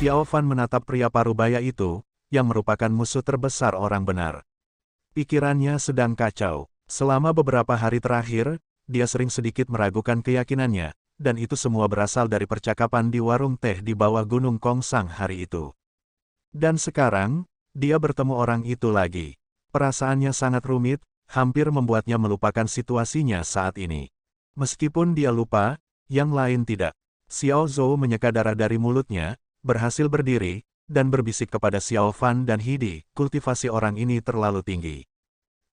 Xiao Fan menatap pria parubaya itu, yang merupakan musuh terbesar orang benar. Pikirannya sedang kacau. Selama beberapa hari terakhir, dia sering sedikit meragukan keyakinannya, dan itu semua berasal dari percakapan di warung teh di bawah Gunung Kongsang hari itu. Dan sekarang, dia bertemu orang itu lagi. Perasaannya sangat rumit, hampir membuatnya melupakan situasinya saat ini. Meskipun dia lupa, yang lain tidak. Xiao Zhou menyeka darah dari mulutnya, berhasil berdiri, dan berbisik kepada Xiao Fan dan Hidi, kultivasi orang ini terlalu tinggi.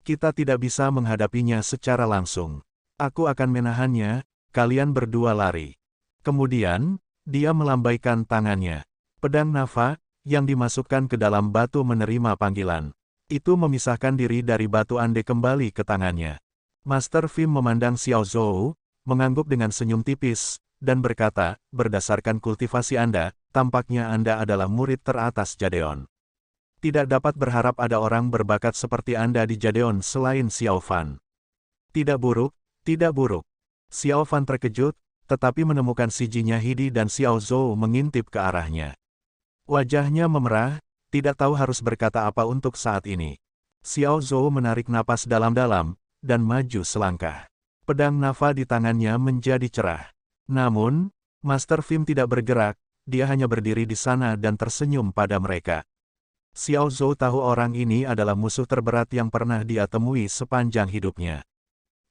Kita tidak bisa menghadapinya secara langsung. Aku akan menahannya, kalian berdua lari. Kemudian, dia melambaikan tangannya. Pedang Nafa, yang dimasukkan ke dalam batu menerima panggilan. Itu memisahkan diri dari batu ande kembali ke tangannya. Master Vim memandang Xiao Zhou, mengangguk dengan senyum tipis, dan berkata, berdasarkan kultivasi Anda, tampaknya Anda adalah murid teratas Jadeon. Tidak dapat berharap ada orang berbakat seperti Anda di Jadeon selain Xiao Fan. Tidak buruk, tidak buruk. Xiao Fan terkejut, tetapi menemukan sijinya Hidi dan Xiao Zhou mengintip ke arahnya. Wajahnya memerah, tidak tahu harus berkata apa untuk saat ini. Xiao Zhou menarik napas dalam-dalam, dan maju selangkah. Pedang Nafa di tangannya menjadi cerah. Namun, Master Vim tidak bergerak, dia hanya berdiri di sana dan tersenyum pada mereka. Xiao Zhou tahu orang ini adalah musuh terberat yang pernah dia temui sepanjang hidupnya.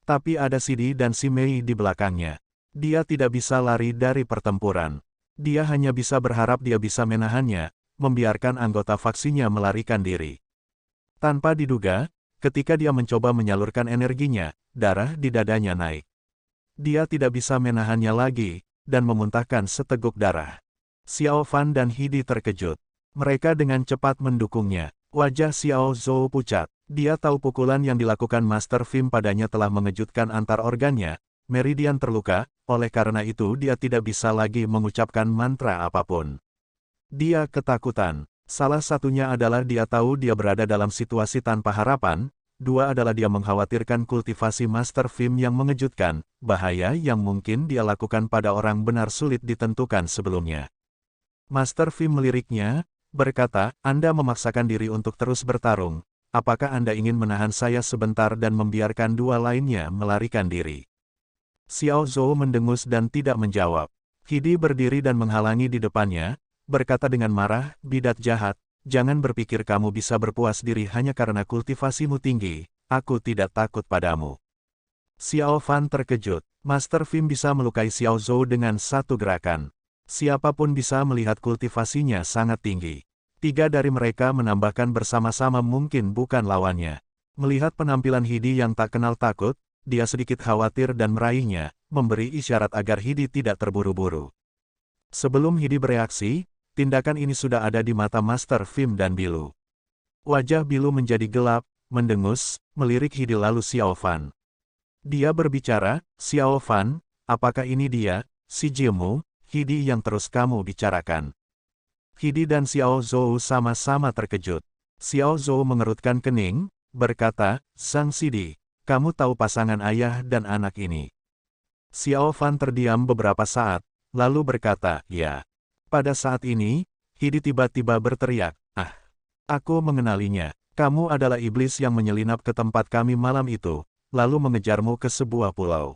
Tapi ada Sidi dan si Mei di belakangnya. Dia tidak bisa lari dari pertempuran. Dia hanya bisa berharap dia bisa menahannya, membiarkan anggota faksinya melarikan diri. Tanpa diduga, ketika dia mencoba menyalurkan energinya, darah di dadanya naik. Dia tidak bisa menahannya lagi, dan memuntahkan seteguk darah. Xiao Fan dan Hidi terkejut. Mereka dengan cepat mendukungnya. Wajah Xiao Zhou pucat. Dia tahu pukulan yang dilakukan Master Vim padanya telah mengejutkan antar organnya. Meridian terluka, oleh karena itu dia tidak bisa lagi mengucapkan mantra apapun. Dia ketakutan. Salah satunya adalah dia tahu dia berada dalam situasi tanpa harapan, dua adalah dia mengkhawatirkan kultivasi Master Vim yang mengejutkan, bahaya yang mungkin dia lakukan pada orang benar sulit ditentukan sebelumnya. Master Vim meliriknya, berkata, Anda memaksakan diri untuk terus bertarung, apakah Anda ingin menahan saya sebentar dan membiarkan dua lainnya melarikan diri? Xiao Zhou mendengus dan tidak menjawab. Hidi berdiri dan menghalangi di depannya, berkata dengan marah, bidat jahat, jangan berpikir kamu bisa berpuas diri hanya karena kultivasimu tinggi, aku tidak takut padamu. Xiao Fan terkejut, Master Vim bisa melukai Xiao Zhou dengan satu gerakan. Siapapun bisa melihat kultivasinya sangat tinggi. Tiga dari mereka menambahkan bersama-sama mungkin bukan lawannya. Melihat penampilan Hidi yang tak kenal takut, dia sedikit khawatir dan meraihnya, memberi isyarat agar Hidi tidak terburu-buru. Sebelum Hidi bereaksi, tindakan ini sudah ada di mata Master Vim dan Bilu. Wajah Bilu menjadi gelap, mendengus, melirik Hidi lalu Xiao Fan. Dia berbicara, Xiao Fan, apakah ini dia, si Jimu, Hidi yang terus kamu bicarakan? Hidi dan Xiao Zhou sama-sama terkejut. Xiao Zhou mengerutkan kening, berkata, Sang Sidi, kamu tahu pasangan ayah dan anak ini. Xiao Fan terdiam beberapa saat, lalu berkata, ya. Pada saat ini, Hidi tiba-tiba berteriak, aku mengenalinya. Kamu adalah iblis yang menyelinap ke tempat kami malam itu, lalu mengejarmu ke sebuah pulau.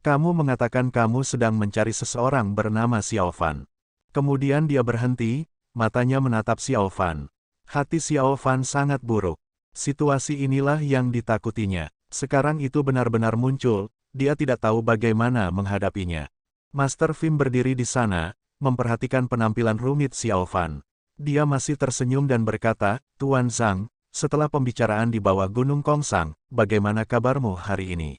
Kamu mengatakan kamu sedang mencari seseorang bernama Xiao Fan. Kemudian dia berhenti, matanya menatap Xiao Fan. Hati Xiao Fan sangat buruk. Situasi inilah yang ditakutinya. Sekarang itu benar-benar muncul, dia tidak tahu bagaimana menghadapinya. Master Vim berdiri di sana, memperhatikan penampilan rumit Xiao Fan. Dia masih tersenyum dan berkata, Tuan Zhang, setelah pembicaraan di bawah Gunung Kongsang, bagaimana kabarmu hari ini?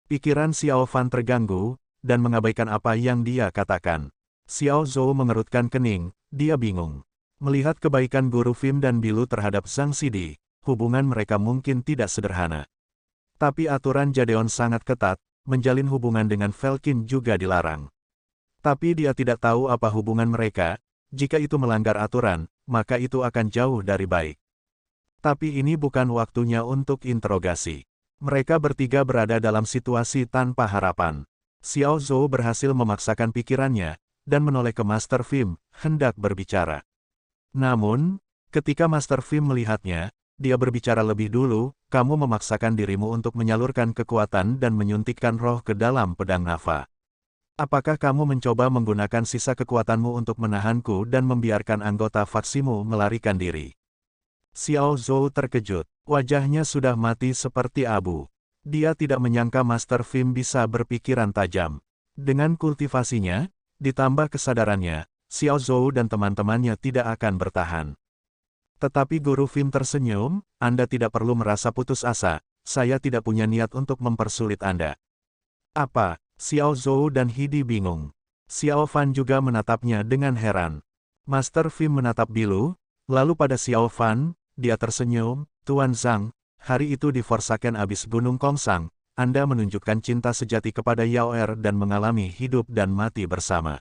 Pikiran Xiao Fan terganggu, dan mengabaikan apa yang dia katakan. Xiao Zhou mengerutkan kening, dia bingung. Melihat kebaikan Guru Vim dan Bilu terhadap Zhang Sidi, hubungan mereka mungkin tidak sederhana. Tapi aturan Jadeon sangat ketat, menjalin hubungan dengan Velkin juga dilarang. Tapi dia tidak tahu apa hubungan mereka, jika itu melanggar aturan, maka itu akan jauh dari baik. Tapi ini bukan waktunya untuk interogasi. Mereka bertiga berada dalam situasi tanpa harapan. Xiao Zhou berhasil memaksakan pikirannya, dan menoleh ke Master Film, hendak berbicara. Namun, ketika Master Film melihatnya, dia berbicara lebih dulu, kamu memaksakan dirimu untuk menyalurkan kekuatan dan menyuntikkan roh ke dalam pedang Nafa. Apakah kamu mencoba menggunakan sisa kekuatanmu untuk menahanku dan membiarkan anggota faksimu melarikan diri? Xiao Zhou terkejut. Wajahnya sudah mati seperti abu. Dia tidak menyangka Master Film bisa berpikiran tajam. Dengan kultivasinya, ditambah kesadarannya, Xiao Zhou dan teman-temannya tidak akan bertahan. Tetapi Guru Film tersenyum, Anda tidak perlu merasa putus asa, saya tidak punya niat untuk mempersulit Anda. Apa? Xiao Zhou dan Hidi bingung. Xiao Fan juga menatapnya dengan heran. Master Film menatap Bilu, lalu pada Xiao Fan, dia tersenyum, Tuan Zhang, hari itu di Forsaken abis Gunung Kongsang, Anda menunjukkan cinta sejati kepada Yao Er dan mengalami hidup dan mati bersama.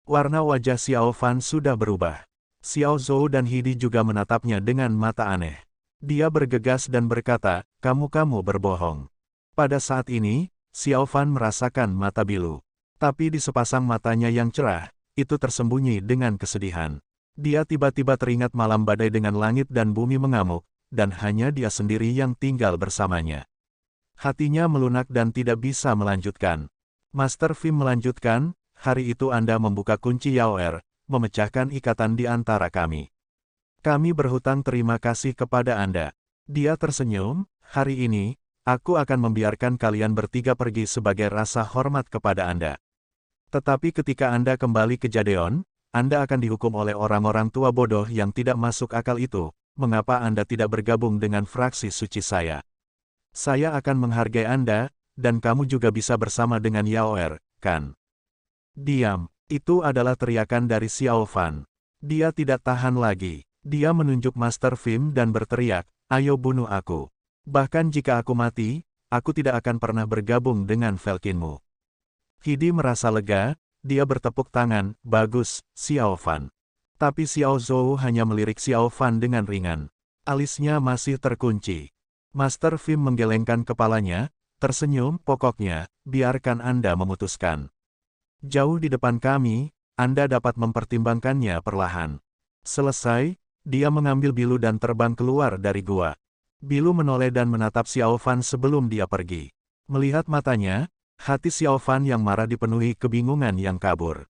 Warna wajah Xiao Fan sudah berubah. Xiao Zhou dan Hidi juga menatapnya dengan mata aneh. Dia bergegas dan berkata, kamu berbohong. Pada saat ini, Xiao Fan merasakan mata bilu. Tapi di sepasang matanya yang cerah, itu tersembunyi dengan kesedihan. Dia tiba-tiba teringat malam badai dengan langit dan bumi mengamuk, dan hanya dia sendiri yang tinggal bersamanya. Hatinya melunak dan tidak bisa melanjutkan. Master Film melanjutkan, hari itu Anda membuka kunci Yao Er, memecahkan ikatan di antara kami. Kami berhutang terima kasih kepada Anda. Dia tersenyum, hari ini, aku akan membiarkan kalian bertiga pergi sebagai rasa hormat kepada Anda. Tetapi ketika Anda kembali ke Jadeon, Anda akan dihukum oleh orang-orang tua bodoh yang tidak masuk akal itu. Mengapa Anda tidak bergabung dengan fraksi suci saya? Saya akan menghargai Anda, dan kamu juga bisa bersama dengan Yao Er, kan? Diam, itu adalah teriakan dari Xiao Fan. Dia tidak tahan lagi. Dia menunjuk Master Film dan berteriak, ayo bunuh aku. Bahkan jika aku mati, aku tidak akan pernah bergabung dengan Falconmu. Hidi merasa lega, dia bertepuk tangan, bagus, Xiao Fan. Tapi Xiao Zhou hanya melirik Xiao Fan dengan ringan. Alisnya masih terkunci. Master Film menggelengkan kepalanya, tersenyum, pokoknya, biarkan Anda memutuskan. Jauh di depan kami, Anda dapat mempertimbangkannya perlahan. Selesai, dia mengambil Bilu dan terbang keluar dari gua. Bilu menoleh dan menatap Xiao Fan sebelum dia pergi. Melihat matanya, hati Xiao Fan yang marah dipenuhi kebingungan yang kabur.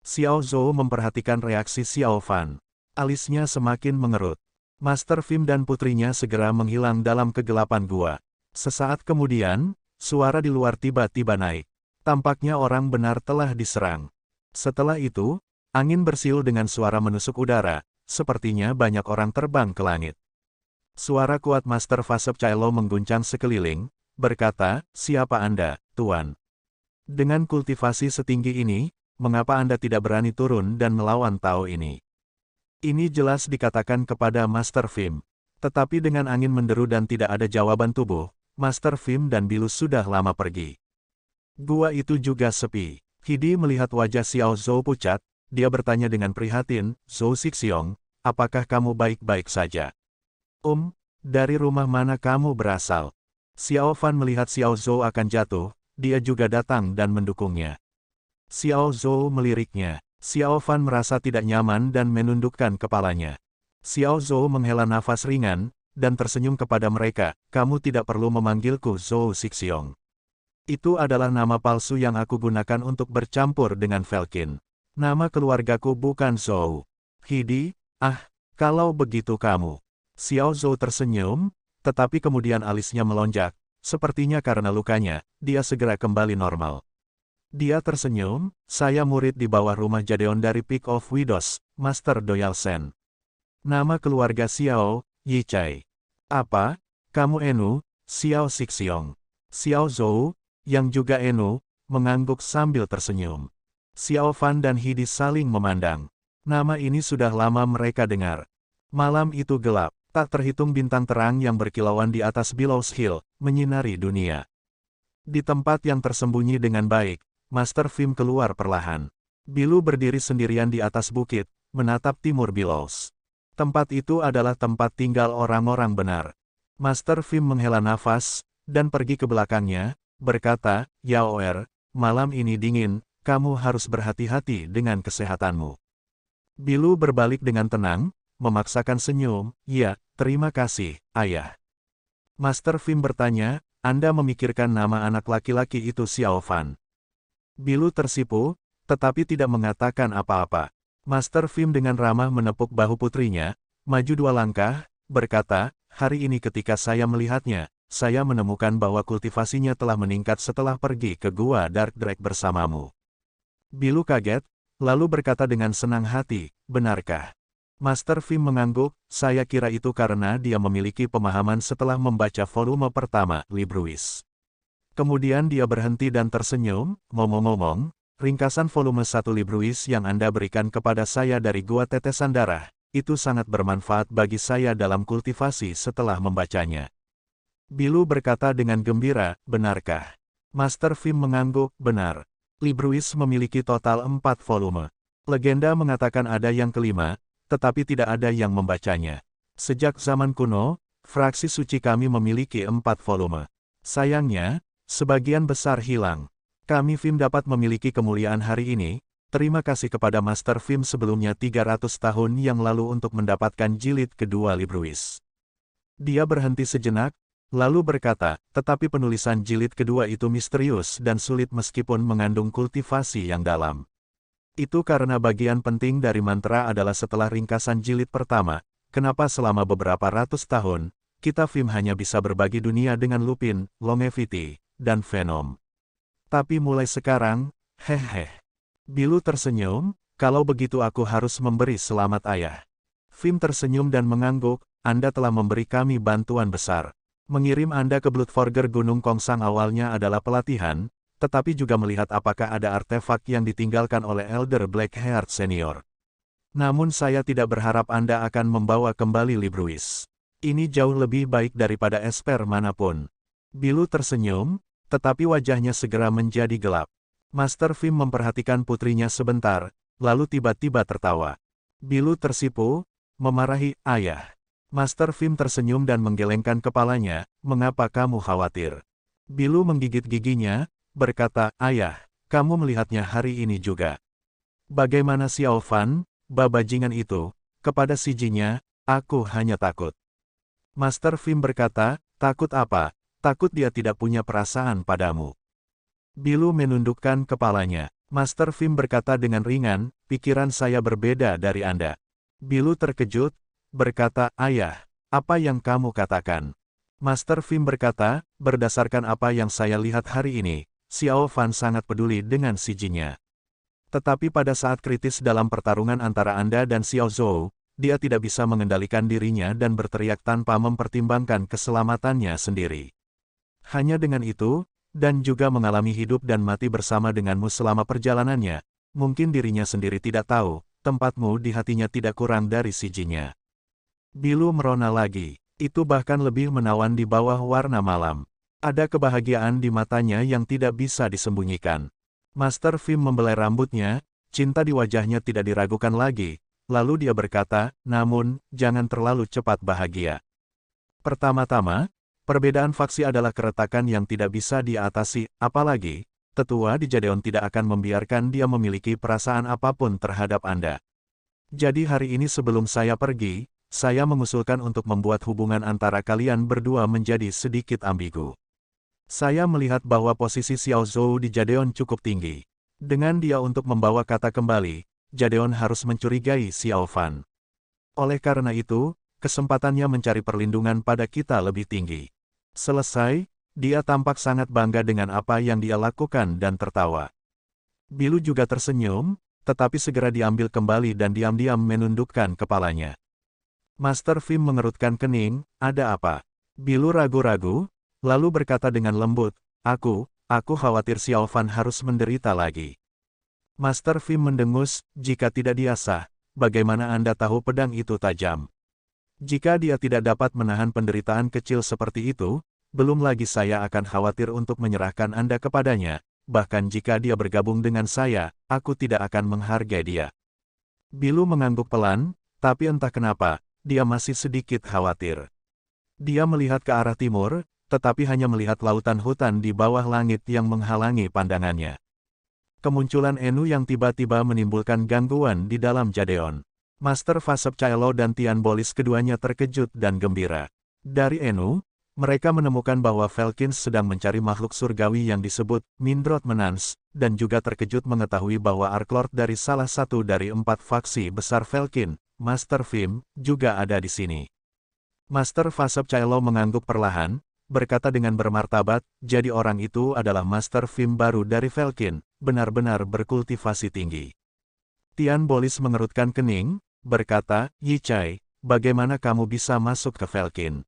Xiao Zhou memperhatikan reaksi Xiao Fan. Alisnya semakin mengerut. Master Film dan putrinya segera menghilang dalam kegelapan gua. Sesaat kemudian, suara di luar tiba-tiba naik. Tampaknya orang benar telah diserang. Setelah itu, angin bersiul dengan suara menusuk udara, sepertinya banyak orang terbang ke langit. Suara kuat Master Fasep Cailo mengguncang sekeliling, berkata, siapa Anda, Tuan? Dengan kultivasi setinggi ini, mengapa Anda tidak berani turun dan melawan Tao ini? Ini jelas dikatakan kepada Master Film. Tetapi dengan angin menderu dan tidak ada jawaban tubuh, Master Film dan Bilu sudah lama pergi. Gua itu juga sepi. Hidi melihat wajah Xiao Zhou pucat, dia bertanya dengan prihatin, Zhou Xixiong, apakah kamu baik-baik saja? Dari rumah mana kamu berasal? Xiao Fan melihat Xiao Zhou akan jatuh, dia juga datang dan mendukungnya. Xiao Zhou meliriknya. Xiao Fan merasa tidak nyaman dan menundukkan kepalanya. Xiao Zhou menghela nafas ringan, dan tersenyum kepada mereka, kamu tidak perlu memanggilku Zhou Xixiong. Itu adalah nama palsu yang aku gunakan untuk bercampur dengan Falcon. Nama keluargaku bukan Zhou. Hidi, kalau begitu kamu. Xiao Zhou tersenyum, tetapi kemudian alisnya melonjak, sepertinya karena lukanya, dia segera kembali normal. Dia tersenyum, saya murid di bawah rumah Jadeon dari Peak of Widows, Master Doyal Sen. Nama keluarga Xiao, Yichai. Apa? Kamu Enu, Xiao Xixiong. Xiao Zhou, yang juga Enu, mengangguk sambil tersenyum. Xiao Fan dan Hidi saling memandang. Nama ini sudah lama mereka dengar. Malam itu gelap. Tak terhitung bintang terang yang berkilauan di atas Billows Hill, menyinari dunia. Di tempat yang tersembunyi dengan baik, Master Film keluar perlahan. Bilu berdiri sendirian di atas bukit, menatap timur Billows. Tempat itu adalah tempat tinggal orang-orang benar. Master Film menghela nafas, dan pergi ke belakangnya, berkata, Yao Er, malam ini dingin, kamu harus berhati-hati dengan kesehatanmu. Bilu berbalik dengan tenang, memaksakan senyum, ya, terima kasih, ayah. Master Fim bertanya, Anda memikirkan nama anak laki-laki itu Xiao Fan. Bilu tersipu, tetapi tidak mengatakan apa-apa. Master Fim dengan ramah menepuk bahu putrinya, maju 2 langkah, berkata, hari ini ketika saya melihatnya, saya menemukan bahwa kultivasinya telah meningkat setelah pergi ke gua Dark Drake bersamamu. Bilu kaget, lalu berkata dengan senang hati, benarkah? Master Fim mengangguk, saya kira itu karena dia memiliki pemahaman setelah membaca volume pertama, Libruis. Kemudian dia berhenti dan tersenyum, ngomong-ngomong, ringkasan volume 1 Libruis yang Anda berikan kepada saya dari Gua Tetesan Darah, itu sangat bermanfaat bagi saya dalam kultivasi setelah membacanya. Bilu berkata dengan gembira, benarkah? Master Fim mengangguk, benar. Libruis memiliki total 4 volume. Legenda mengatakan ada yang kelima, tetapi tidak ada yang membacanya. Sejak zaman kuno, fraksi suci kami memiliki 4 volume. Sayangnya, sebagian besar hilang. Kami Fim dapat memiliki kemuliaan hari ini, terima kasih kepada Master Fim sebelumnya 300 tahun yang lalu untuk mendapatkan jilid kedua Libruis. Dia berhenti sejenak, lalu berkata, tetapi penulisan jilid kedua itu misterius dan sulit meskipun mengandung kultivasi yang dalam. Itu karena bagian penting dari mantra adalah setelah ringkasan jilid pertama, kenapa selama beberapa ratus tahun, kita Fim hanya bisa berbagi dunia dengan Lupin, Longevity, dan Venom. Tapi mulai sekarang, hehe. Bilu tersenyum, kalau begitu aku harus memberi selamat ayah. Fim tersenyum dan mengangguk, Anda telah memberi kami bantuan besar. Mengirim Anda ke Bloodforger Gunung Kongsang awalnya adalah pelatihan, tetapi juga melihat apakah ada artefak yang ditinggalkan oleh Elder Blackheart Senior. Namun saya tidak berharap Anda akan membawa kembali Libruis. Ini jauh lebih baik daripada Esper manapun. Bilu tersenyum, tetapi wajahnya segera menjadi gelap. Master Fim memperhatikan putrinya sebentar, lalu tiba-tiba tertawa. Bilu tersipu, memarahi, ayah. Master Fim tersenyum dan menggelengkan kepalanya, mengapa kamu khawatir? Bilu menggigit giginya, berkata, ayah, kamu melihatnya hari ini juga. Bagaimana Xiao Fan, babajingan itu, kepada sijinya, aku hanya takut. Master Fim berkata, takut apa? Takut dia tidak punya perasaan padamu. Bilu menundukkan kepalanya. Master Fim berkata dengan ringan, pikiran saya berbeda dari Anda. Bilu terkejut, berkata, ayah, apa yang kamu katakan? Master Fim berkata, berdasarkan apa yang saya lihat hari ini, Xiao Fan sangat peduli dengan sijinya. Tetapi pada saat kritis dalam pertarungan antara Anda dan Xiao Zhou, dia tidak bisa mengendalikan dirinya dan berteriak tanpa mempertimbangkan keselamatannya sendiri. Hanya dengan itu, dan juga mengalami hidup dan mati bersama denganmu selama perjalanannya, mungkin dirinya sendiri tidak tahu, tempatmu di hatinya tidak kurang dari sijinya. Bilu merona lagi, itu bahkan lebih menawan di bawah warna malam. Ada kebahagiaan di matanya yang tidak bisa disembunyikan. Master Fim membelai rambutnya, cinta di wajahnya tidak diragukan lagi, lalu dia berkata, namun, jangan terlalu cepat bahagia. Pertama-tama, perbedaan faksi adalah keretakan yang tidak bisa diatasi, apalagi, tetua di Jadeon tidak akan membiarkan dia memiliki perasaan apapun terhadap Anda. Jadi hari ini sebelum saya pergi, saya mengusulkan untuk membuat hubungan antara kalian berdua menjadi sedikit ambigu. Saya melihat bahwa posisi Xiao Zhou di Jadeon cukup tinggi. Dengan dia untuk membawa kata kembali, Jadeon harus mencurigai Xiao Fan. Oleh karena itu, kesempatannya mencari perlindungan pada kita lebih tinggi. Selesai, dia tampak sangat bangga dengan apa yang dia lakukan dan tertawa. Bilu juga tersenyum, tetapi segera diambil kembali dan diam-diam menundukkan kepalanya. Master Fim mengerutkan kening, ada apa? Bilu ragu-ragu, lalu berkata dengan lembut, aku khawatir Xiao Fan harus menderita lagi. Master Fim mendengus, jika tidak dia sah, bagaimana Anda tahu pedang itu tajam? Jika dia tidak dapat menahan penderitaan kecil seperti itu, belum lagi saya akan khawatir untuk menyerahkan Anda kepadanya, bahkan jika dia bergabung dengan saya, aku tidak akan menghargai dia. Bilu mengangguk pelan, tapi entah kenapa, dia masih sedikit khawatir. Dia melihat ke arah timur, tetapi hanya melihat lautan hutan di bawah langit yang menghalangi pandangannya. Kemunculan Enu yang tiba-tiba menimbulkan gangguan di dalam Jadeon. Master Fasep Caelo dan Tian Bolis keduanya terkejut dan gembira. Dari Enu, mereka menemukan bahwa Velkins sedang mencari makhluk surgawi yang disebut Mindrot Menans, dan juga terkejut mengetahui bahwa Arklord dari salah satu dari 4 faksi besar Velkin, Master Vim, juga ada di sini. Master Fasep Caelo mengangguk perlahan, berkata dengan bermartabat, jadi orang itu adalah Master Vim baru dari Velkin, benar-benar berkultivasi tinggi. Tian Bolis mengerutkan kening, berkata, Yichai, bagaimana kamu bisa masuk ke Velkin?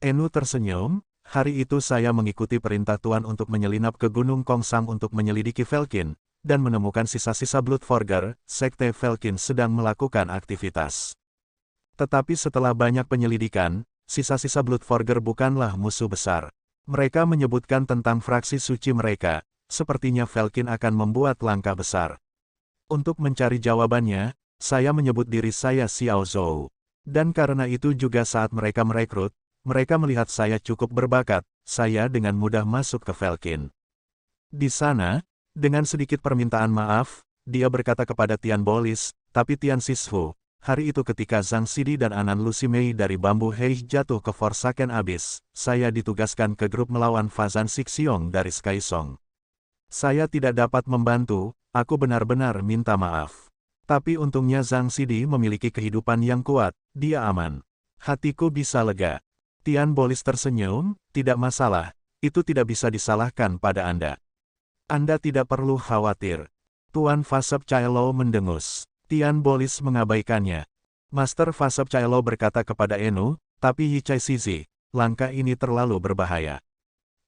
Enu tersenyum, hari itu saya mengikuti perintah Tuan untuk menyelinap ke Gunung Kongsang untuk menyelidiki Velkin, dan menemukan sisa-sisa Bloodforger, Sekte Velkin sedang melakukan aktivitas. Tetapi setelah banyak penyelidikan, sisa-sisa Bloodforger bukanlah musuh besar. Mereka menyebutkan tentang fraksi suci mereka, sepertinya Velkin akan membuat langkah besar. Untuk mencari jawabannya, saya menyebut diri saya Xiao Zhou. Dan karena itu juga saat mereka merekrut, mereka melihat saya cukup berbakat, saya dengan mudah masuk ke Velkin. Di sana, dengan sedikit permintaan maaf, dia berkata kepada Tian Bolis, tapi Tian Sishu, hari itu ketika Zhang Sidi dan Anan Lucimei dari Bambu Hei jatuh ke Forsaken Abyss, saya ditugaskan ke grup melawan Fazan Sixiong dari Skysong. Saya tidak dapat membantu, aku benar-benar minta maaf. Tapi untungnya Zhang Sidi memiliki kehidupan yang kuat, dia aman. Hatiku bisa lega. Tian Bolis tersenyum, tidak masalah, itu tidak bisa disalahkan pada Anda. Anda tidak perlu khawatir. Tuan Fasep Caelo mendengus. Tian Bolis mengabaikannya. Master Fasep Caelo berkata kepada Enu, tapi Yichai Shizi, langkah ini terlalu berbahaya.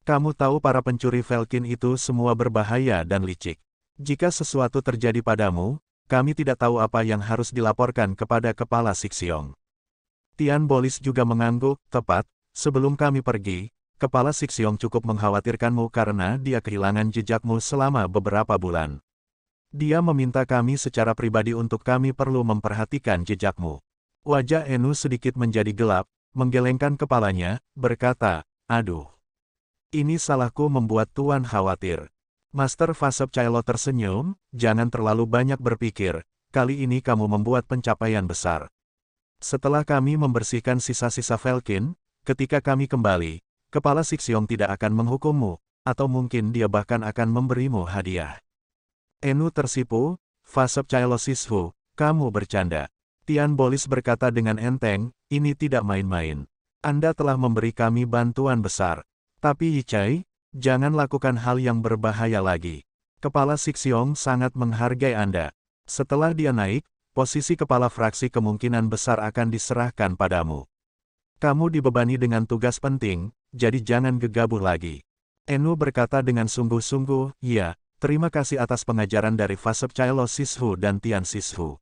Kamu tahu para pencuri Velkin itu semua berbahaya dan licik. Jika sesuatu terjadi padamu, kami tidak tahu apa yang harus dilaporkan kepada Kepala Sixiong. Tian Bolis juga mengangguk, tepat, sebelum kami pergi, Kepala Sixiong cukup mengkhawatirkanmu karena dia kehilangan jejakmu selama beberapa bulan. Dia meminta kami secara pribadi untuk kami perlu memperhatikan jejakmu. Wajah Enu sedikit menjadi gelap, menggelengkan kepalanya, berkata, aduh. Ini salahku membuat Tuan khawatir. Master Fasep Caelo tersenyum, jangan terlalu banyak berpikir, kali ini kamu membuat pencapaian besar. Setelah kami membersihkan sisa-sisa Velkin, ketika kami kembali, Kepala Sixiong tidak akan menghukummu, atau mungkin dia bahkan akan memberimu hadiah. Enu tersipu, Fasep Caelo Sishu, kamu bercanda. Tian Bolis berkata dengan enteng, ini tidak main-main. Anda telah memberi kami bantuan besar. Tapi Yichai, jangan lakukan hal yang berbahaya lagi. Kepala Sixiong sangat menghargai Anda. Setelah dia naik, posisi kepala fraksi kemungkinan besar akan diserahkan padamu. Kamu dibebani dengan tugas penting, jadi jangan gegabah lagi. Enu berkata dengan sungguh-sungguh, ya, terima kasih atas pengajaran dari Fasep Caelo Sishu dan Tian Sishu.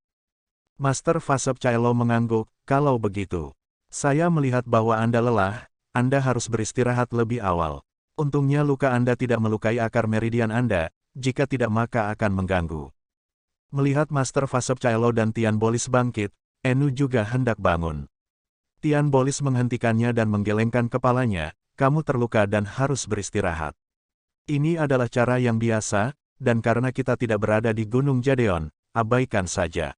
Master Fasep Caelo mengangguk, kalau begitu. Saya melihat bahwa Anda lelah, Anda harus beristirahat lebih awal. Untungnya luka Anda tidak melukai akar meridian Anda, jika tidak maka akan mengganggu. Melihat Master Fasep Caelo dan Tian Bolis bangkit, Enu juga hendak bangun. Tian Bolis menghentikannya dan menggelengkan kepalanya, kamu terluka dan harus beristirahat. Ini adalah cara yang biasa, dan karena kita tidak berada di Gunung Jadeon, abaikan saja.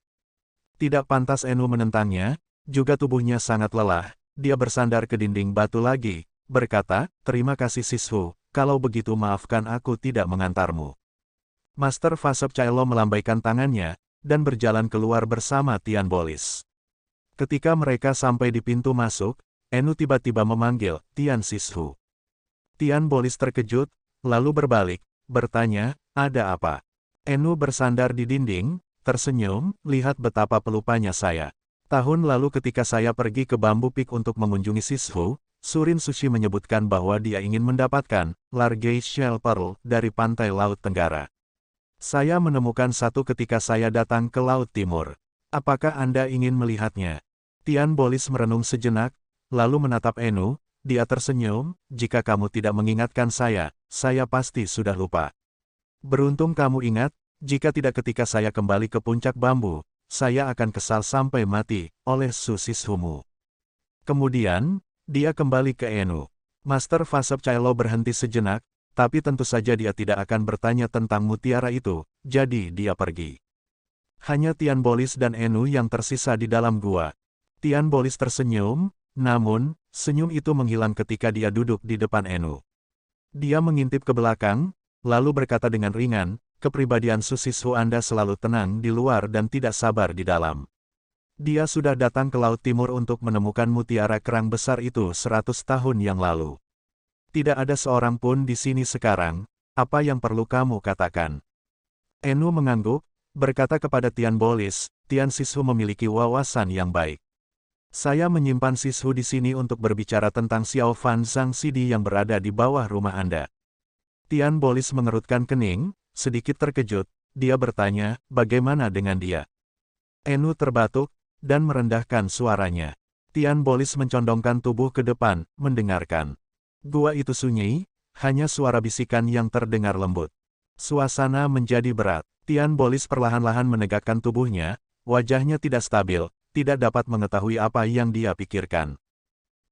Tidak pantas Enu menentangnya, juga tubuhnya sangat lelah, dia bersandar ke dinding batu lagi, berkata, terima kasih Sishu, kalau begitu maafkan aku tidak mengantarmu. Master Fasep Caelo melambaikan tangannya, dan berjalan keluar bersama Tian Bolis. Ketika mereka sampai di pintu masuk, Enu tiba-tiba memanggil, Tian Sishu. Tian Bolis terkejut, lalu berbalik, bertanya, ada apa? Enu bersandar di dinding, tersenyum, lihat betapa pelupanya saya. Tahun lalu ketika saya pergi ke Bambu Peak untuk mengunjungi Sishu, Surin Sushi menyebutkan bahwa dia ingin mendapatkan Large Shell Pearl dari pantai Laut Tenggara. Saya menemukan satu ketika saya datang ke Laut Timur. Apakah Anda ingin melihatnya? Tian Bolis merenung sejenak, lalu menatap Enu, dia tersenyum, jika kamu tidak mengingatkan saya pasti sudah lupa. Beruntung kamu ingat, jika tidak ketika saya kembali ke puncak bambu, saya akan kesal sampai mati, oleh Su Sishumu. Kemudian, dia kembali ke Enu. Master Fasep Caelo berhenti sejenak, tapi tentu saja dia tidak akan bertanya tentang mutiara itu, jadi dia pergi. Hanya Tian Bolis dan Enu yang tersisa di dalam gua. Tian Bolis tersenyum, namun, senyum itu menghilang ketika dia duduk di depan Enu. Dia mengintip ke belakang, lalu berkata dengan ringan, kepribadian Su Sishu Anda selalu tenang di luar dan tidak sabar di dalam. Dia sudah datang ke Laut Timur untuk menemukan mutiara kerang besar itu 100 tahun yang lalu. Tidak ada seorang pun di sini sekarang, apa yang perlu kamu katakan? Enu mengangguk, berkata kepada Tian Bolis, Tian Sishu memiliki wawasan yang baik. Saya menyimpan Sishu di sini untuk berbicara tentang Xiao Fan Zhang Sidi yang berada di bawah rumah Anda. Tian Bolis mengerutkan kening, sedikit terkejut, dia bertanya, bagaimana dengan dia? Enu terbatuk, dan merendahkan suaranya. Tian Bolis mencondongkan tubuh ke depan, mendengarkan. Gua itu sunyi, hanya suara bisikan yang terdengar lembut. Suasana menjadi berat. Tian Bolis perlahan-lahan menegakkan tubuhnya, wajahnya tidak stabil, tidak dapat mengetahui apa yang dia pikirkan.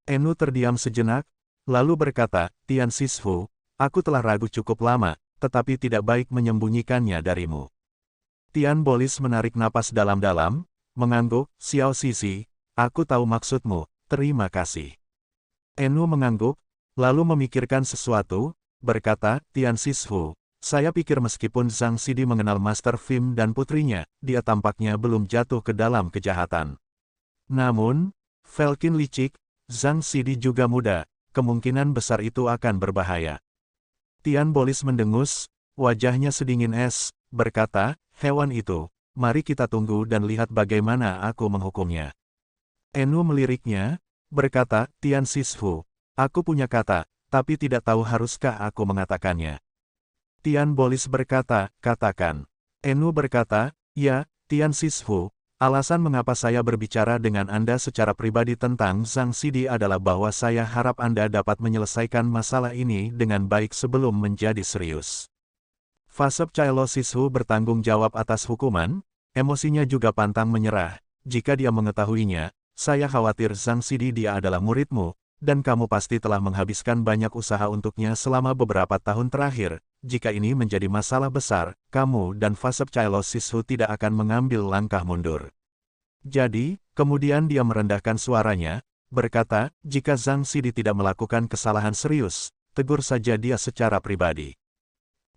Enu terdiam sejenak, lalu berkata, Tian Sishu, aku telah ragu cukup lama, tetapi tidak baik menyembunyikannya darimu. Tian Bolis menarik napas dalam-dalam, mengangguk, Xiao Sisi, aku tahu maksudmu, terima kasih. Enu mengangguk, lalu memikirkan sesuatu, berkata, Tian Sishu, saya pikir meskipun Zhang Sidi mengenal Master Fim dan putrinya, dia tampaknya belum jatuh ke dalam kejahatan. Namun, Falcon licik, Zhang Sidi juga muda, kemungkinan besar itu akan berbahaya. Tian Bolis mendengus, wajahnya sedingin es, berkata, hewan itu, mari kita tunggu dan lihat bagaimana aku menghukumnya. Enu meliriknya, berkata, Tian Sishu, aku punya kata, tapi tidak tahu haruskah aku mengatakannya. Tian Bolis berkata, katakan. Enu berkata, ya, Tian Sishu, alasan mengapa saya berbicara dengan Anda secara pribadi tentang Zhang Sidi adalah bahwa saya harap Anda dapat menyelesaikan masalah ini dengan baik sebelum menjadi serius. Fasep Chaelo Sishu bertanggung jawab atas hukuman, emosinya juga pantang menyerah, jika dia mengetahuinya, saya khawatir Zhang Sidi dia adalah muridmu, dan kamu pasti telah menghabiskan banyak usaha untuknya selama beberapa tahun terakhir. Jika ini menjadi masalah besar, kamu dan Fasep Chaelo Sishu tidak akan mengambil langkah mundur. Jadi, kemudian dia merendahkan suaranya, berkata, jika Zhang Sidi tidak melakukan kesalahan serius, tegur saja dia secara pribadi.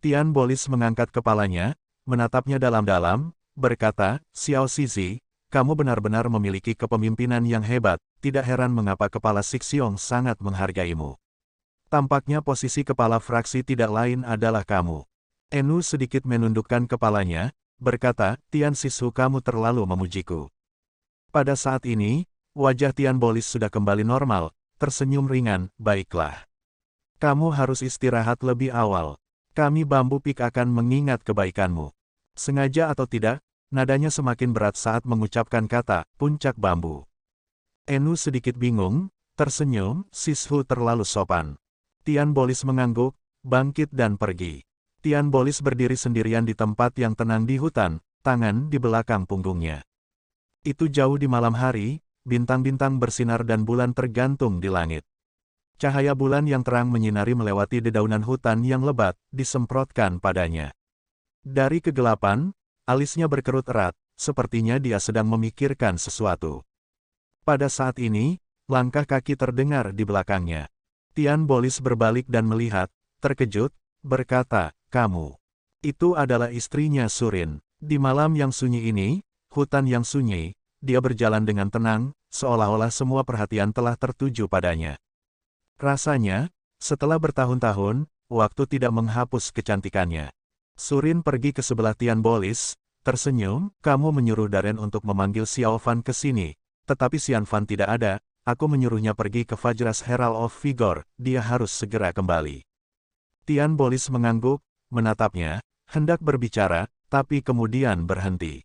Tian Bolis mengangkat kepalanya, menatapnya dalam-dalam, berkata, Xiao Sisi, kamu benar-benar memiliki kepemimpinan yang hebat, tidak heran mengapa Kepala Sixiong sangat menghargaimu. Tampaknya posisi kepala fraksi tidak lain adalah kamu. Enu sedikit menundukkan kepalanya, berkata, Tian Sishu kamu terlalu memujiku. Pada saat ini, wajah Tian Bolis sudah kembali normal, tersenyum ringan, baiklah. Kamu harus istirahat lebih awal. Kami Bambu Pik akan mengingat kebaikanmu. Sengaja atau tidak, nadanya semakin berat saat mengucapkan kata, puncak bambu. Enu sedikit bingung, tersenyum, Sishu terlalu sopan. Tian Bolis mengangguk, bangkit dan pergi. Tian Bolis berdiri sendirian di tempat yang tenang di hutan, tangan di belakang punggungnya. Itu jauh di malam hari, bintang-bintang bersinar dan bulan tergantung di langit. Cahaya bulan yang terang menyinari melewati dedaunan hutan yang lebat, disemprotkan padanya. Dari kegelapan, alisnya berkerut erat, sepertinya dia sedang memikirkan sesuatu. Pada saat ini, langkah kaki terdengar di belakangnya. Tian Bolis berbalik dan melihat, terkejut, berkata, kamu. Itu adalah istrinya Surin. Di malam yang sunyi ini, hutan yang sunyi, dia berjalan dengan tenang, seolah-olah semua perhatian telah tertuju padanya. Rasanya, setelah bertahun-tahun, waktu tidak menghapus kecantikannya. Surin pergi ke sebelah Tian Bolis, tersenyum, kamu menyuruh Darren untuk memanggil Xiao Fan ke sini, tetapi Xian Fan tidak ada. Aku menyuruhnya pergi ke Vajras Herald of Vigor, dia harus segera kembali. Tian Bolis mengangguk, menatapnya, hendak berbicara, tapi kemudian berhenti.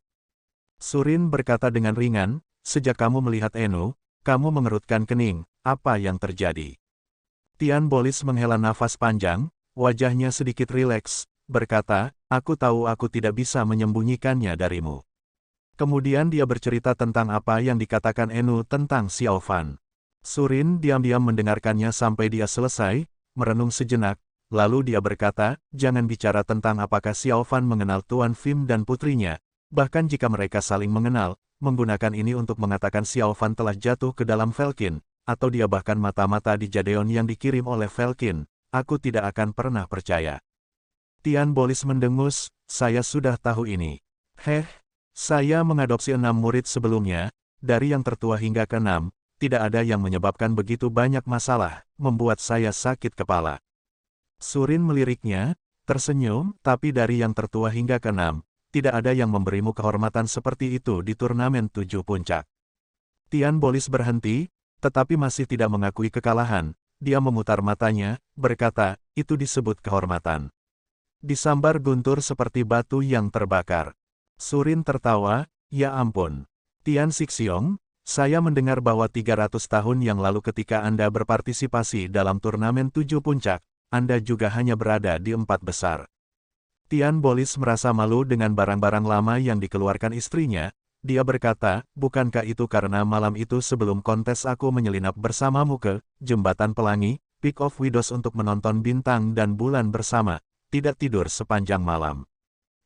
Surin berkata dengan ringan, sejak kamu melihat Enu, kamu mengerutkan kening, apa yang terjadi? Tian Bolis menghela nafas panjang, wajahnya sedikit rileks, berkata, aku tahu aku tidak bisa menyembunyikannya darimu. Kemudian dia bercerita tentang apa yang dikatakan Enu tentang Xiao Fan. Surin diam-diam mendengarkannya sampai dia selesai, merenung sejenak, lalu dia berkata, jangan bicara tentang apakah Xiao Fan mengenal Tuan Fim dan putrinya, bahkan jika mereka saling mengenal, menggunakan ini untuk mengatakan Xiao Fan telah jatuh ke dalam Velkin, atau dia bahkan mata-mata di Jadeon yang dikirim oleh Velkin, aku tidak akan pernah percaya. Tian Bolis mendengus, saya sudah tahu ini. Saya mengadopsi 6 murid sebelumnya, dari yang tertua hingga ke-6, tidak ada yang menyebabkan begitu banyak masalah, membuat saya sakit kepala. Surin meliriknya, tersenyum, tapi dari yang tertua hingga ke-6, tidak ada yang memberimu kehormatan seperti itu di turnamen 7 puncak. Tian Bolis berhenti, tetapi masih tidak mengakui kekalahan. Dia memutar matanya, berkata, itu disebut kehormatan. Disambar guntur seperti batu yang terbakar. Surin tertawa, ya ampun. Tian Xixiong, saya mendengar bahwa 300 tahun yang lalu ketika Anda berpartisipasi dalam turnamen 7 puncak, Anda juga hanya berada di 4 besar. Tian Bolis merasa malu dengan barang-barang lama yang dikeluarkan istrinya. Dia berkata, bukankah itu karena malam itu sebelum kontes aku menyelinap bersamamu ke Jembatan Pelangi, Peak of Widows untuk menonton bintang dan bulan bersama, tidak tidur sepanjang malam.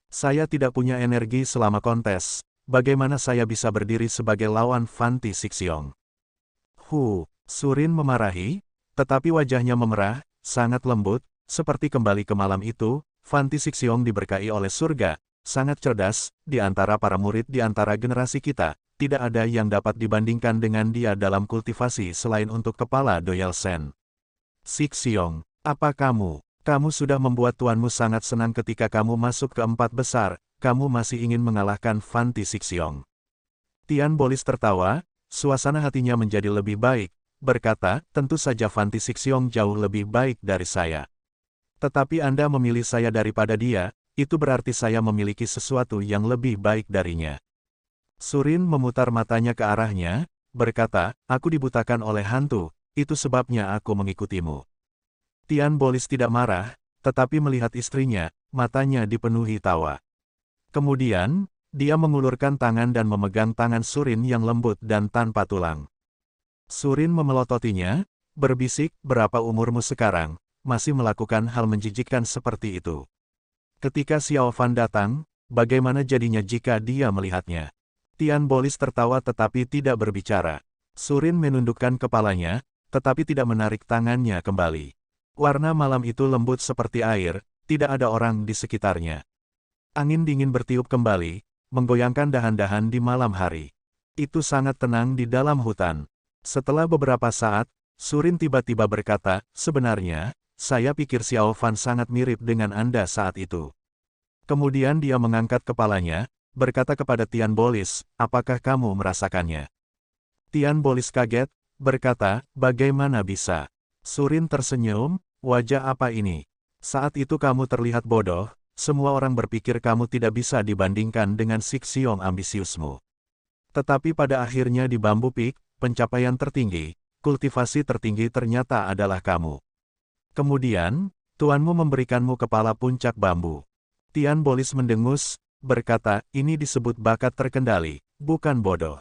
Saya tidak punya energi selama kontes, bagaimana saya bisa berdiri sebagai lawan Fanti Xixiong? Surin memarahi, tetapi wajahnya memerah, sangat lembut, seperti kembali ke malam itu. Fanti Xixiong diberkahi oleh surga, sangat cerdas, di antara para murid di antara generasi kita, tidak ada yang dapat dibandingkan dengan dia dalam kultivasi selain untuk kepala Doyal Sen. Xixiong, apa kamu? Kamu sudah membuat tuanmu sangat senang ketika kamu masuk ke 4 besar, kamu masih ingin mengalahkan Fanti Xixiong. Tian Bolis tertawa, suasana hatinya menjadi lebih baik, berkata, tentu saja Fanti Xixiong jauh lebih baik dari saya. Tetapi Anda memilih saya daripada dia, itu berarti saya memiliki sesuatu yang lebih baik darinya. Surin memutar matanya ke arahnya, berkata, aku dibutakan oleh hantu, itu sebabnya aku mengikutimu. Tian Bolis tidak marah, tetapi melihat istrinya, matanya dipenuhi tawa. Kemudian, dia mengulurkan tangan dan memegang tangan Surin yang lembut dan tanpa tulang. Surin memelototinya, berbisik, berapa umurmu sekarang, masih melakukan hal menjijikkan seperti itu. Ketika Xiao Fan datang, bagaimana jadinya jika dia melihatnya? Tian Bolis tertawa tetapi tidak berbicara. Surin menundukkan kepalanya, tetapi tidak menarik tangannya kembali. Warna malam itu lembut seperti air, tidak ada orang di sekitarnya. Angin dingin bertiup kembali, menggoyangkan dahan-dahan di malam hari. Itu sangat tenang di dalam hutan. Setelah beberapa saat, Surin tiba-tiba berkata, sebenarnya, saya pikir Xiao Fan sangat mirip dengan Anda saat itu. Kemudian dia mengangkat kepalanya, berkata kepada Tian Bolis, apakah kamu merasakannya? Tian Bolis kaget, berkata, bagaimana bisa? Surin tersenyum, wajah apa ini? Saat itu kamu terlihat bodoh, semua orang berpikir kamu tidak bisa dibandingkan dengan Xixiong ambisiusmu. Tetapi pada akhirnya di Bambu Peak, pencapaian tertinggi, kultivasi tertinggi ternyata adalah kamu. Kemudian, tuanmu memberikanmu kepala puncak bambu. Tian Bolis mendengus, berkata, ini disebut bakat terkendali, bukan bodoh.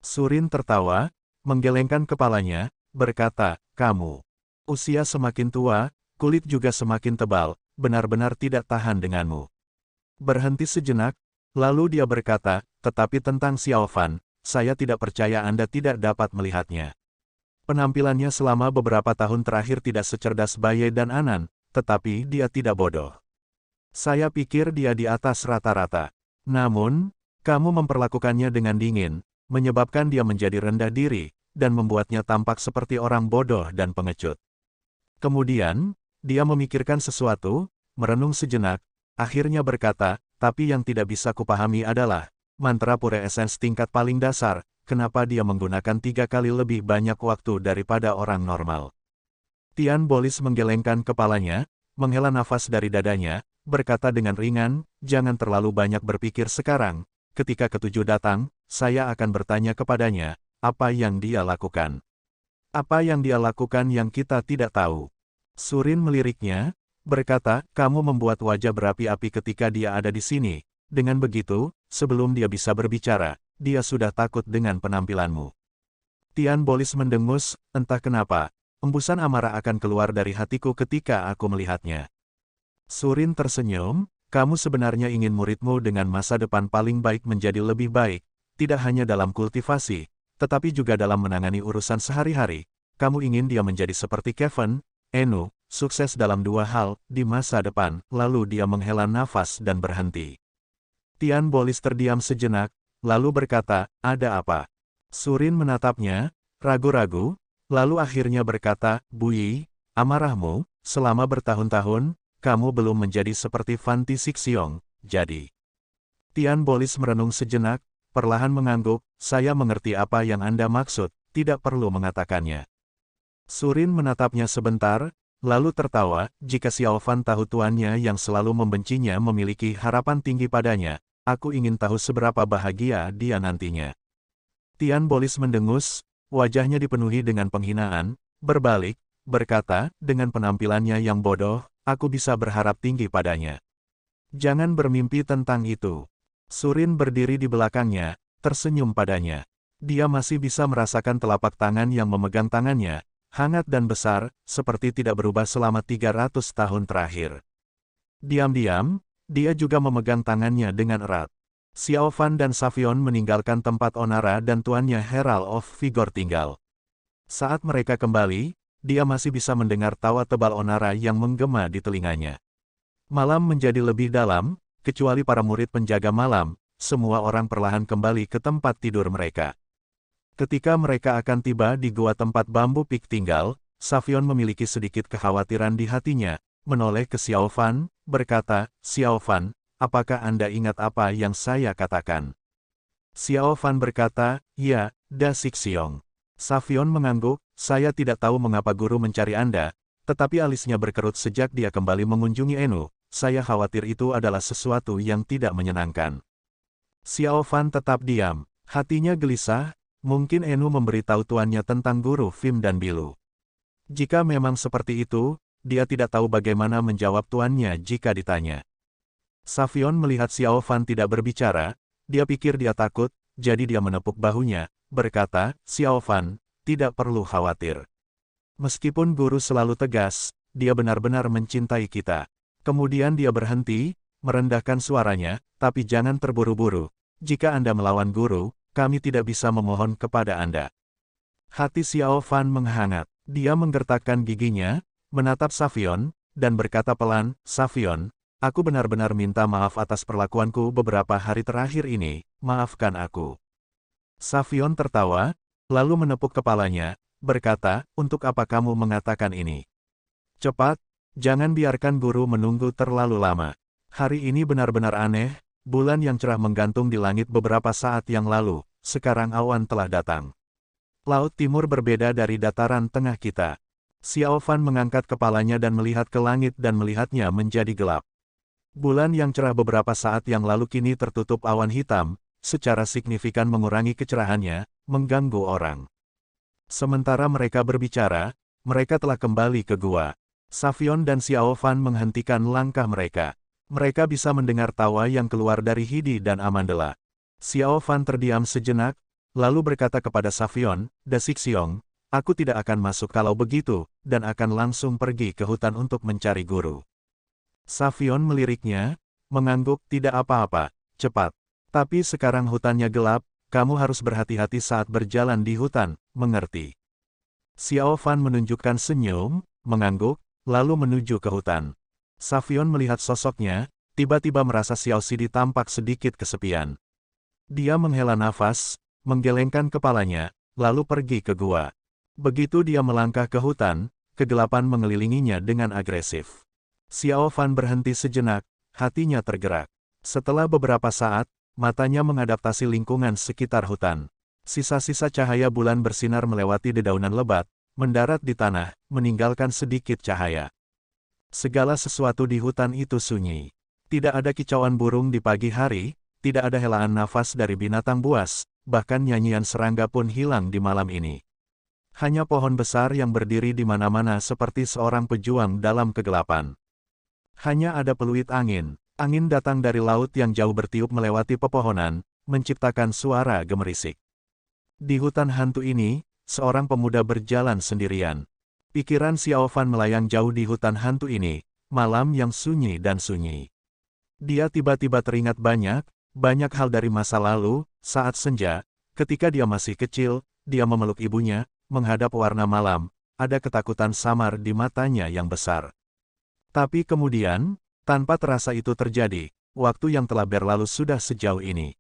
Surin tertawa, menggelengkan kepalanya, berkata, kamu. Usia semakin tua, kulit juga semakin tebal, benar-benar tidak tahan denganmu. Berhenti sejenak, lalu dia berkata, tetapi tentang Xiao Fan, saya tidak percaya Anda tidak dapat melihatnya. Penampilannya selama beberapa tahun terakhir tidak secerdas Baye dan Anan, tetapi dia tidak bodoh. Saya pikir dia di atas rata-rata. Namun, kamu memperlakukannya dengan dingin, menyebabkan dia menjadi rendah diri, dan membuatnya tampak seperti orang bodoh dan pengecut. Kemudian, dia memikirkan sesuatu, merenung sejenak, akhirnya berkata, tapi yang tidak bisa kupahami adalah, mantra Pure Essence tingkat paling dasar, kenapa dia menggunakan 3 kali lebih banyak waktu daripada orang normal. Tian Bolis menggelengkan kepalanya, menghela nafas dari dadanya, berkata dengan ringan, jangan terlalu banyak berpikir sekarang, ketika ketujuh datang, saya akan bertanya kepadanya, apa yang dia lakukan. Apa yang dia lakukan yang kita tidak tahu. Surin meliriknya, berkata, kamu membuat wajah berapi-api ketika dia ada di sini, dengan begitu, sebelum dia bisa berbicara, dia sudah takut dengan penampilanmu. Tian Bolis mendengus, entah kenapa, Embusan amarah akan keluar dari hatiku ketika aku melihatnya. Surin tersenyum, kamu sebenarnya ingin muridmu dengan masa depan paling baik menjadi lebih baik, tidak hanya dalam kultivasi, tetapi juga dalam menangani urusan sehari-hari. Kamu ingin dia menjadi seperti Kevin, Enu, sukses dalam dua hal, di masa depan. Lalu dia menghela nafas dan berhenti. Tian Bolis terdiam sejenak, lalu berkata, ada apa? Surin menatapnya, ragu-ragu, lalu akhirnya berkata, Bu Yi, amarahmu, selama bertahun-tahun, kamu belum menjadi seperti Fanti Sixiong, jadi. Tian Bolis merenung sejenak, perlahan mengangguk, saya mengerti apa yang Anda maksud, tidak perlu mengatakannya. Surin menatapnya sebentar, lalu tertawa, jika Xiao Fan tahu tuannya yang selalu membencinya memiliki harapan tinggi padanya, aku ingin tahu seberapa bahagia dia nantinya. Tian Bolis mendengus, wajahnya dipenuhi dengan penghinaan, berbalik, berkata, dengan penampilannya yang bodoh, aku bisa berharap tinggi padanya. Jangan bermimpi tentang itu. Surin berdiri di belakangnya, tersenyum padanya. Dia masih bisa merasakan telapak tangan yang memegang tangannya, hangat dan besar, seperti tidak berubah selama 300 tahun terakhir. Diam-diam, dia juga memegang tangannya dengan erat. Xiao Fan dan Savion meninggalkan tempat Onara dan tuannya Herald of Vigor tinggal. Saat mereka kembali, dia masih bisa mendengar tawa tebal Onara yang menggema di telinganya. Malam menjadi lebih dalam, kecuali para murid penjaga malam, semua orang perlahan kembali ke tempat tidur mereka. Ketika mereka akan tiba di gua tempat Bambu Pik tinggal, Savion memiliki sedikit kekhawatiran di hatinya, menoleh ke Xiao Fan, berkata, Xiao Fan, apakah Anda ingat apa yang saya katakan? Xiao Fan berkata, ya, Da Sixiong. Savion mengangguk, saya tidak tahu mengapa guru mencari Anda, tetapi alisnya berkerut sejak dia kembali mengunjungi Enu, saya khawatir itu adalah sesuatu yang tidak menyenangkan. Xiao Fan tetap diam, hatinya gelisah, mungkin Enu memberitahu tuannya tentang guru Fim dan Bilu. Jika memang seperti itu, dia tidak tahu bagaimana menjawab tuannya jika ditanya. Savion melihat Xiao Fan tidak berbicara, dia pikir dia takut, jadi dia menepuk bahunya, berkata, Xiao Fan, tidak perlu khawatir. Meskipun guru selalu tegas, dia benar-benar mencintai kita. Kemudian dia berhenti, merendahkan suaranya, tapi jangan terburu-buru. Jika Anda melawan guru, kami tidak bisa memohon kepada Anda. Hati Xiao Fan menghangat. Dia menggertakkan giginya, menatap Savion, dan berkata pelan, Savion, aku benar-benar minta maaf atas perlakuanku beberapa hari terakhir ini, maafkan aku. Savion tertawa, lalu menepuk kepalanya, berkata, untuk apa kamu mengatakan ini? Cepat, jangan biarkan guru menunggu terlalu lama. Hari ini benar-benar aneh, bulan yang cerah menggantung di langit beberapa saat yang lalu, sekarang awan telah datang. Laut Timur berbeda dari dataran tengah kita. Xiao Fan mengangkat kepalanya dan melihat ke langit dan melihatnya menjadi gelap. Bulan yang cerah beberapa saat yang lalu kini tertutup awan hitam, secara signifikan mengurangi kecerahannya, mengganggu orang. Sementara mereka berbicara, mereka telah kembali ke gua. Savion dan Xiao Fan menghentikan langkah mereka. Mereka bisa mendengar tawa yang keluar dari Hidi dan Amandela. Xiao Fan terdiam sejenak, lalu berkata kepada Savion, Da Sixiong, aku tidak akan masuk kalau begitu, dan akan langsung pergi ke hutan untuk mencari guru. Savion meliriknya, mengangguk, tidak apa-apa, cepat. Tapi sekarang hutannya gelap, kamu harus berhati-hati saat berjalan di hutan, mengerti? Xiao Fan menunjukkan senyum, mengangguk, lalu menuju ke hutan. Savion melihat sosoknya, tiba-tiba merasa Xiao Sidi tampak sedikit kesepian. Dia menghela nafas, menggelengkan kepalanya, lalu pergi ke gua. Begitu dia melangkah ke hutan, kegelapan mengelilinginya dengan agresif. Xiao Fan berhenti sejenak, hatinya tergerak. Setelah beberapa saat, matanya mengadaptasi lingkungan sekitar hutan. Sisa-sisa cahaya bulan bersinar melewati dedaunan lebat, mendarat di tanah, meninggalkan sedikit cahaya. Segala sesuatu di hutan itu sunyi. Tidak ada kicauan burung di pagi hari, tidak ada helaan nafas dari binatang buas, bahkan nyanyian serangga pun hilang di malam ini. Hanya pohon besar yang berdiri di mana-mana seperti seorang pejuang dalam kegelapan. Hanya ada peluit angin. Angin datang dari laut yang jauh bertiup melewati pepohonan, menciptakan suara gemerisik. Di hutan hantu ini, seorang pemuda berjalan sendirian. Pikiran Xiao Fan melayang jauh di hutan hantu ini, malam yang sunyi dan sunyi. Dia tiba-tiba teringat banyak hal dari masa lalu, saat senja, ketika dia masih kecil, dia memeluk ibunya, menghadap warna malam, ada ketakutan samar di matanya yang besar. Tapi kemudian, tanpa terasa itu terjadi, waktu yang telah berlalu sudah sejauh ini.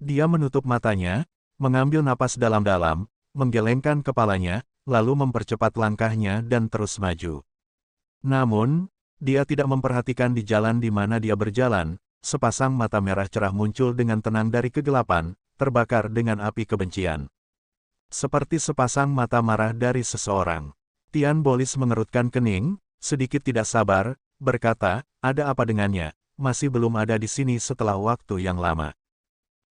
Dia menutup matanya, mengambil napas dalam-dalam, menggelengkan kepalanya, lalu mempercepat langkahnya dan terus maju. Namun, dia tidak memperhatikan di jalan di mana dia berjalan, sepasang mata merah cerah muncul dengan tenang dari kegelapan, terbakar dengan api kebencian. Seperti sepasang mata marah dari seseorang. Tian Bolis mengerutkan kening, sedikit tidak sabar, berkata, ada apa dengannya, masih belum ada di sini setelah waktu yang lama.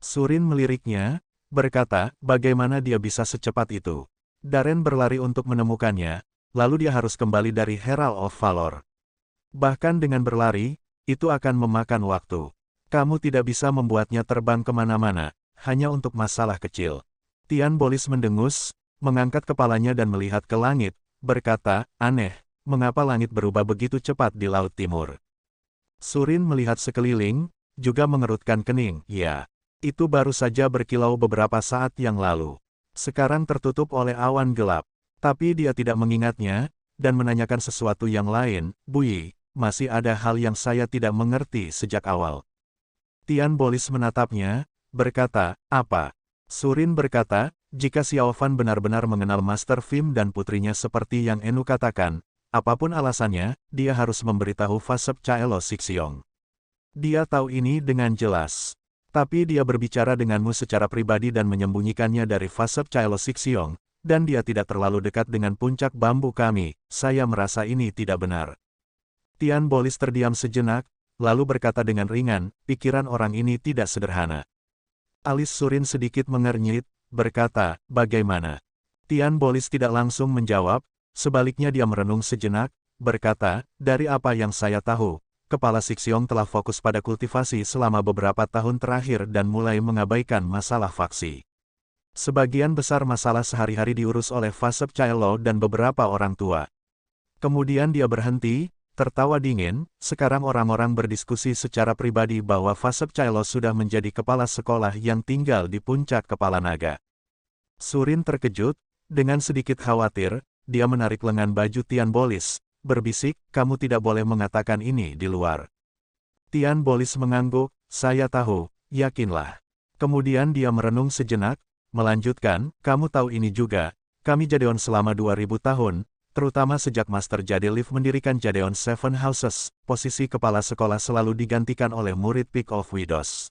Surin meliriknya, berkata, bagaimana dia bisa secepat itu. Darren berlari untuk menemukannya, lalu dia harus kembali dari Herald of Valor. Bahkan dengan berlari, itu akan memakan waktu. Kamu tidak bisa membuatnya terbang kemana-mana, hanya untuk masalah kecil. Tian Bolis mendengus, mengangkat kepalanya dan melihat ke langit, berkata, aneh, mengapa langit berubah begitu cepat di Laut Timur? Surin melihat sekeliling, juga mengerutkan kening, ya. Itu baru saja berkilau beberapa saat yang lalu. Sekarang tertutup oleh awan gelap. Tapi dia tidak mengingatnya, dan menanyakan sesuatu yang lain, Bui, masih ada hal yang saya tidak mengerti sejak awal. Tian Bolis menatapnya, berkata, apa? Surin berkata, jika Xiao Fan benar-benar mengenal Master Vim dan putrinya seperti yang Enu katakan, apapun alasannya, dia harus memberitahu Fasep Caelo Sixiong. Dia tahu ini dengan jelas. Tapi dia berbicara denganmu secara pribadi dan menyembunyikannya dari Fasep Caelo Sixiong, dan dia tidak terlalu dekat dengan puncak bambu kami, saya merasa ini tidak benar. Tian Bolis terdiam sejenak, lalu berkata dengan ringan, pikiran orang ini tidak sederhana. Alis Surin sedikit mengernyit, berkata, bagaimana? Tian Bolis tidak langsung menjawab, sebaliknya dia merenung sejenak, berkata, dari apa yang saya tahu, Kepala Sixiong telah fokus pada kultivasi selama beberapa tahun terakhir dan mulai mengabaikan masalah faksi. Sebagian besar masalah sehari-hari diurus oleh Fasep Caelo dan beberapa orang tua. Kemudian dia berhenti, tertawa dingin, sekarang orang-orang berdiskusi secara pribadi bahwa Fasep Caelo sudah menjadi kepala sekolah yang tinggal di puncak Kepala Naga. Surin terkejut, dengan sedikit khawatir, dia menarik lengan baju Tian Bolis, berbisik, kamu tidak boleh mengatakan ini di luar. Tian Bolis mengangguk, saya tahu, yakinlah. Kemudian dia merenung sejenak, melanjutkan, kamu tahu ini juga, kami Jadeon selama 2000 tahun, terutama sejak Master Jadeliv mendirikan Jadeon Seven Houses, posisi kepala sekolah selalu digantikan oleh murid Peak of Widows.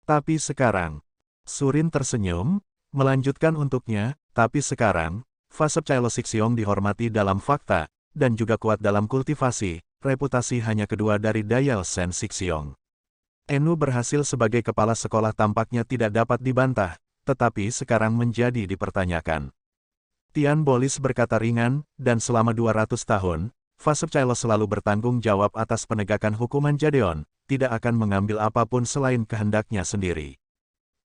Tapi sekarang, Surin tersenyum, melanjutkan untuknya, tapi sekarang, Fasep Caelo Sixiong dihormati dalam fakta, dan juga kuat dalam kultivasi, reputasi hanya kedua dari Dayal Sen Sixiong. Enu berhasil sebagai kepala sekolah tampaknya tidak dapat dibantah, tetapi sekarang menjadi dipertanyakan. Tian Bolis berkata ringan, dan selama 200 tahun, Fasep Caelo selalu bertanggung jawab atas penegakan hukuman Jadeon, tidak akan mengambil apapun selain kehendaknya sendiri.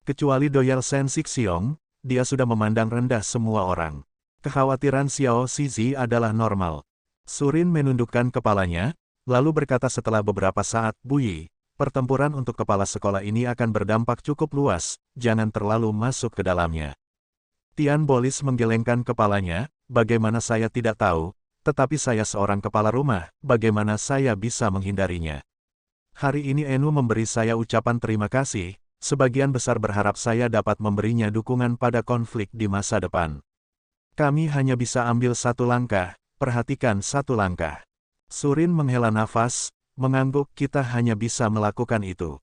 Kecuali Dayal Sen Sixiong, dia sudah memandang rendah semua orang. Kekhawatiran Xiao Zizi adalah normal. Surin menundukkan kepalanya, lalu berkata setelah beberapa saat, Bui, pertempuran untuk kepala sekolah ini akan berdampak cukup luas, jangan terlalu masuk ke dalamnya. Tian Bolis menggelengkan kepalanya, bagaimana saya tidak tahu, tetapi saya seorang kepala rumah, bagaimana saya bisa menghindarinya. Hari ini Enu memberi saya ucapan terima kasih, sebagian besar berharap saya dapat memberinya dukungan pada konflik di masa depan. Kami hanya bisa ambil satu langkah, perhatikan satu langkah. Surin menghela nafas, mengangguk kita hanya bisa melakukan itu.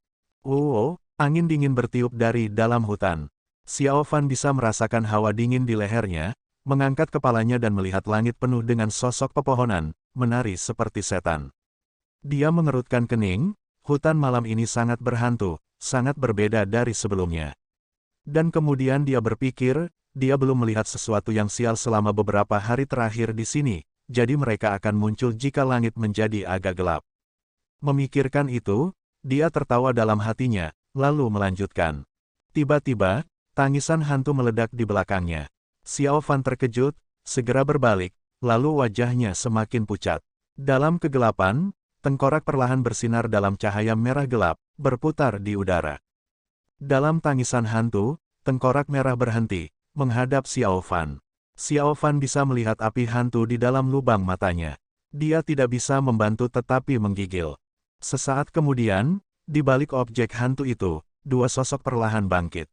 Angin dingin bertiup dari dalam hutan. Xiao Fan bisa merasakan hawa dingin di lehernya, mengangkat kepalanya dan melihat langit penuh dengan sosok pepohonan, menari seperti setan. Dia mengerutkan kening, hutan malam ini sangat berhantu, sangat berbeda dari sebelumnya. Dan kemudian dia berpikir, dia belum melihat sesuatu yang sial selama beberapa hari terakhir di sini, jadi mereka akan muncul jika langit menjadi agak gelap. Memikirkan itu, dia tertawa dalam hatinya, lalu melanjutkan. Tiba-tiba, tangisan hantu meledak di belakangnya. Xiao Fan terkejut, segera berbalik, lalu wajahnya semakin pucat. Dalam kegelapan, tengkorak perlahan bersinar dalam cahaya merah gelap, berputar di udara. Dalam tangisan hantu, tengkorak merah berhenti, menghadap Xiao Fan. Xiao Fan bisa melihat api hantu di dalam lubang matanya. Dia tidak bisa membantu tetapi menggigil. Sesaat kemudian, di balik objek hantu itu, dua sosok perlahan bangkit.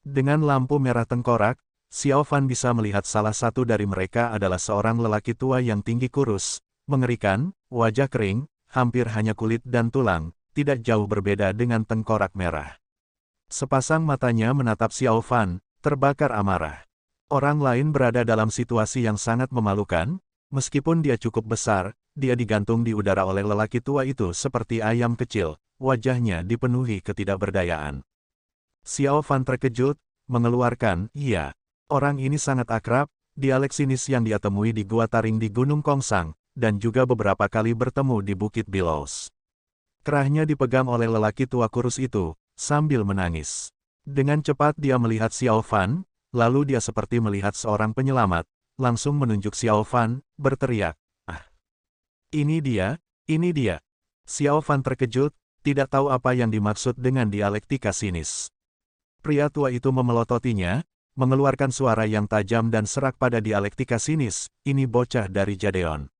Dengan lampu merah tengkorak, Xiao Fan bisa melihat salah satu dari mereka adalah seorang lelaki tua yang tinggi kurus, mengerikan, wajah kering, hampir hanya kulit dan tulang, tidak jauh berbeda dengan tengkorak merah. Sepasang matanya menatap Xiao Fan, terbakar amarah. Orang lain berada dalam situasi yang sangat memalukan, meskipun dia cukup besar, dia digantung di udara oleh lelaki tua itu seperti ayam kecil, wajahnya dipenuhi ketidakberdayaan. Xiao Fan terkejut, mengeluarkan, "Iya, orang ini sangat akrab, dialek sinis yang dia temui di Gua Taring di Gunung Kongsang, dan juga beberapa kali bertemu di Bukit Billows." Kerahnya dipegang oleh lelaki tua kurus itu, sambil menangis. Dengan cepat dia melihat Xiao Fan, lalu dia seperti melihat seorang penyelamat, langsung menunjuk Xiao Fan, berteriak, "Ah, ini dia, ini dia." Xiao Fan terkejut, tidak tahu apa yang dimaksud dengan dialektika sinis. Pria tua itu memelototinya, mengeluarkan suara yang tajam dan serak pada dialektika sinis, "Ini bocah dari Jadeon."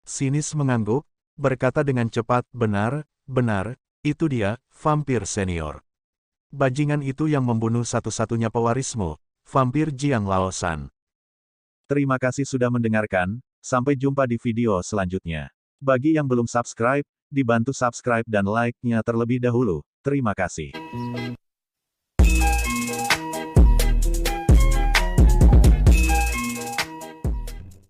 Sinis mengangguk, berkata dengan cepat, "Benar, benar, itu dia, vampir senior. Bajingan itu yang membunuh satu-satunya pewarismu, vampir Jiang Laosan." Terima kasih sudah mendengarkan, sampai jumpa di video selanjutnya. Bagi yang belum subscribe, dibantu subscribe dan like-nya terlebih dahulu. Terima kasih.